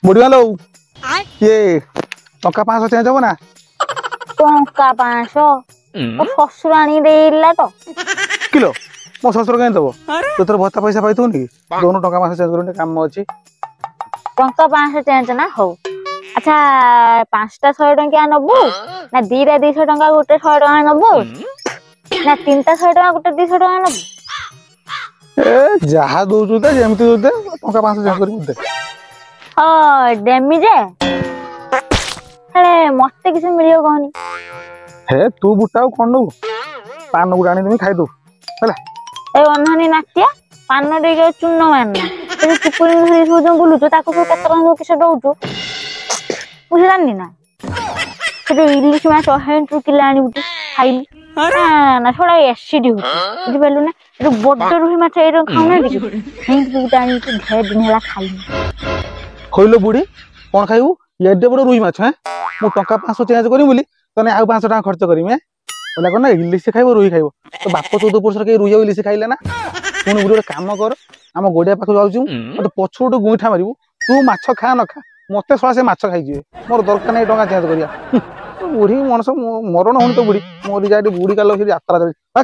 बुढ़िया लो ये टंका 500 चेंज हो ना टंका 500 ओ ससुर आनी देला तो किलो मो ससुर कहीं दबो तो तोर भत्ता पैसा पाई थोनी दोनों टंका 500 चेंज करने काम अच्छी टंका 500 चेंज ना हो अच्छा 5टा 100 टंका नबू ना 2टा 200 टंका गोटे 100 टंका नबू ना 3टा 100 टंका गोटे 200 टंका नबू ए जहा दोजु दे जेमती दे टंका 500 चेंज करी दे हाँ डेमी जे हेले मते किसी मिलियो कहनी हे तू बुट्टा कोन नु पान गुड आनी तुम खाई दो हैला ए अनहनी नाटिया पान देके चूर्ण मारना ए चिपुरी धरी सो जो बुलुचो ताको सो केत रंग किसे दउचो बुझ जानी ना से इलिश माछ 100 किलो आनी बुटी खाइली ना थोड़ा एसिड हो बुझ पेलु ना ए बड्ड रुही माछ ए खाउ ना दी हिंद बुटा आनी तो ढेर दिन हला खाइली खोइलो बुढ़ी कौन खाइबू एडे बड़ रुई माछ हैं मु टंका 500 चेंज करी बोली तने आउ 500 टका खर्च करी मैं बोला कोन ना इलिश खाइबो रुई खाइबो तो बाप 14 पुरुष के रुई इलिश खाइले ना पुणी बुढ़ी काम कर आम गोडिया पाख जाऊँ मत पछुटू गुईठा मारू तू माछ खा न खा मत शला से माछ खाई मोर दरकार नहीं टंका चेंज करिया बुढ़ी मनस मरण होनी तो बुढ़ी मोरी जाए बुढ़ी काल यात्रा